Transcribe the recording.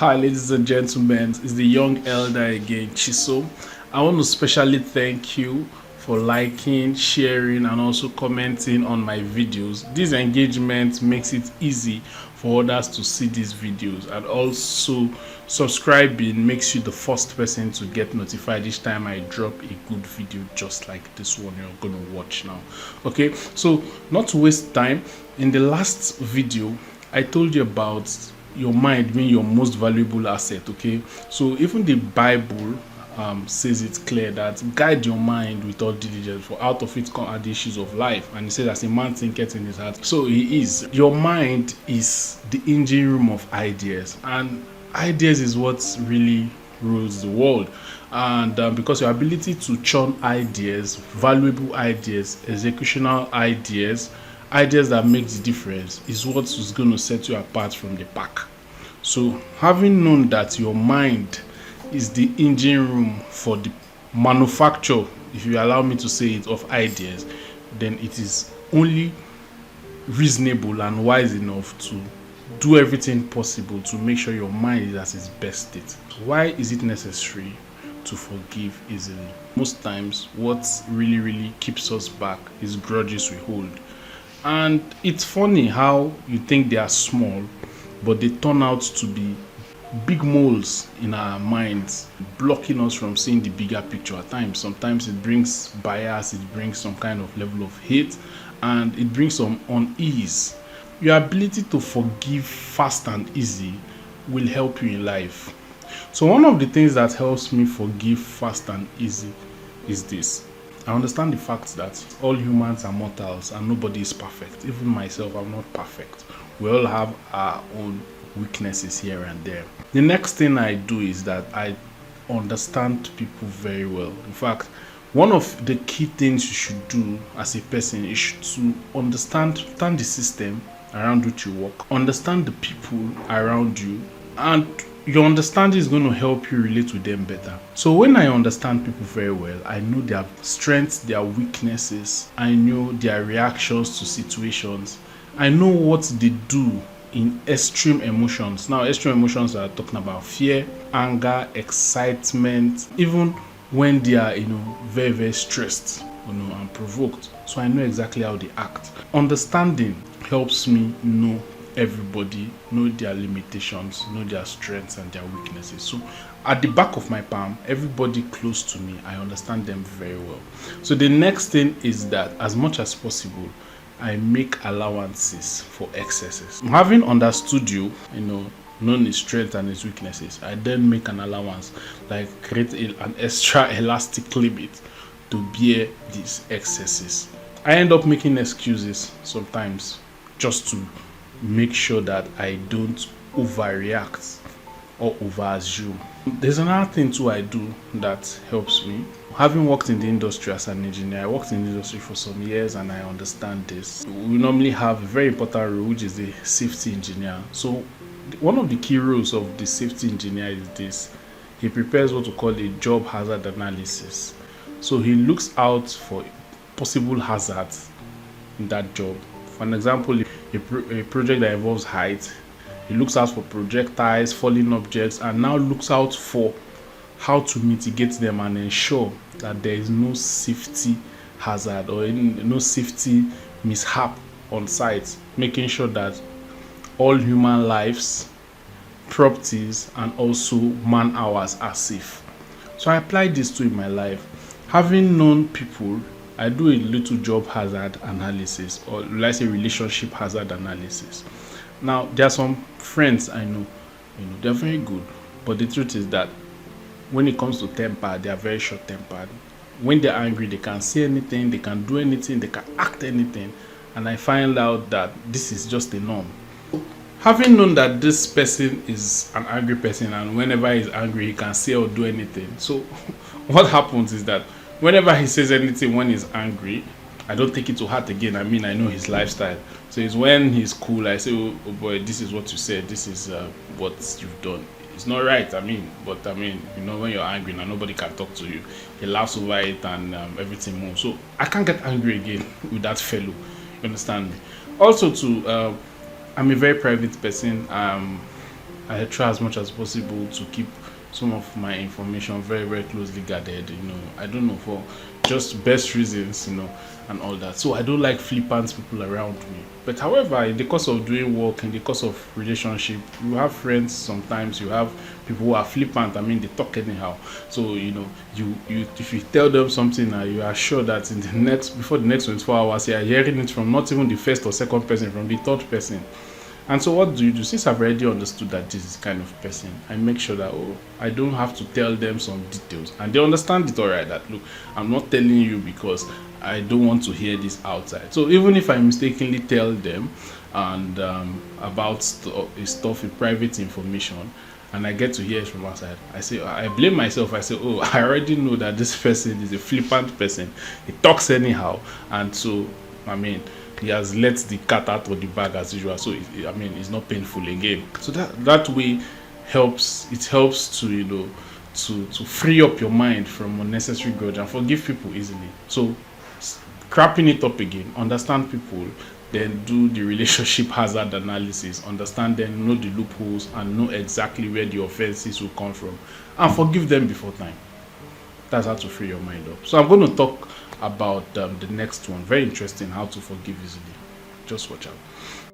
Hi, ladies and gentlemen, it's the young elder again, Chiso. I want to specially thank you for liking, sharing, and also commenting on my videos. This engagement makes it easy for others to see these videos, and also subscribing makes you the first person to get notified each time I drop a good video just like this one you're going to watch now. Okay, so not to waste time, in the last video I told you about your mind being your most valuable asset. Okay, so even the Bible says it clear that guide your mind with all diligence, for out of it come are the issues of life. And he said, as a man thinketh in his heart, so he is. Your mind is the engine room of ideas, and ideas is what really rules the world. And because your ability to churn ideas, valuable ideas, executional ideas, ideas that make the difference, is what is going to set you apart from the pack. So having known that your mind is the engine room for the manufacture, if you allow me to say it, of ideas, then it is only reasonable and wise enough to do everything possible to make sure your mind is at its best state. Why is it necessary to forgive easily? Most times what really keeps us back is grudges we hold. And it's funny how you think they are small, but they turn out to be big moles in our minds, blocking us from seeing the bigger picture at times. Sometimes it brings bias, it brings some kind of level of hate, and it brings some unease. Your ability to forgive fast and easy will help you in life. So one of the things that helps me forgive fast and easy is this. I understand the fact that all humans are mortals and nobody is perfect. Even myself, I'm not perfect. We all have our own weaknesses here and there. The next thing I do is that I understand people very well. In fact, one of the key things you should do as a person is to understand the system around which you work, understand the people around you, and your understanding is going to help you relate with them better. So when I understand people very well, I know their strengths, their weaknesses, I know their reactions to situations, I know what they do in extreme emotions. Now, extreme emotions are talking about fear, anger, excitement, even when they are, very stressed, and provoked. So I know exactly how they act. Understanding helps me know everybody, know their limitations, know their strengths and their weaknesses. So at the back of my palm, everybody close to me, I understand them very well. So the next thing is that as much as possible, I make allowances for excesses. Having understood you, known his strengths and his weaknesses, I then make an allowance, like create an extra elastic limit to bear these excesses. I end up making excuses sometimes just to make sure that I don't overreact or overassume. There's another thing too I do that helps me. Having worked in the industry as an engineer, I worked in the industry for some years and I understand this. We normally have a very important role, which is the safety engineer. So one of the key roles of the safety engineer is this: he prepares what we call a job hazard analysis. So he looks out for possible hazards in that job. For an example, a project that involves height, he looks out for projectiles, falling objects, and now looks out for how to mitigate them and ensure that there is no safety hazard or no safety mishap on site, making sure that all human lives, properties, and also man hours are safe. So I apply this to in my life. Having known people, I do a little job hazard analysis, or let's say relationship hazard analysis. Now, there are some friends I know, they're very good, but the truth is that when it comes to temper, they are very short-tempered. When they're angry, they can say anything, they can do anything, they can act anything, and I find out that this is just a norm. Having known that this person is an angry person, and whenever he's angry, he can say or do anything. So what happens is that whenever he says anything when he's angry, I don't take it to heart again. I know his lifestyle. So it's when he's cool, I say, oh boy, this is what you said, this is what you've done. It's not right, but when you're angry now, nobody can talk to you. He laughs over it and everything moves. So I can't get angry again with that fellow. You understand me? Also, I'm a very private person. I try as much as possible to keep some of my information very, very closely guarded. I don't know, for just best reasons, and all that. So I don't like flippant people around me. But however, in the course of doing work, in the course of relationship, you have friends sometimes, you have people who are flippant. I mean, they talk anyhow. So you if you tell them something, you are sure that before the next 24 hours, you are hearing it from not even the first or second person, from the third person. And so what do you do? Since I've already understood that this is kind of person, I make sure that, I don't have to tell them some details, and they understand it all right, that look, I'm not telling you because I don't want to hear this outside. So even if I mistakenly tell them and about stuff with private information, and I get to hear it from outside, I blame myself. I say, I already know that this person is a flippant person. He talks anyhow, and so I mean, he has let the cat out of the bag as usual. So it's not painful again. So that way helps. It helps to to free up your mind from unnecessary grudge and forgive people easily. So crapping it up again, understand people, then do the relationship hazard analysis, understand them, know the loopholes, and know exactly where the offenses will come from, and forgive them before time. That's how to free your mind up. So I'm going to talk about the next one. Very interesting, how to forgive easily. Just watch out.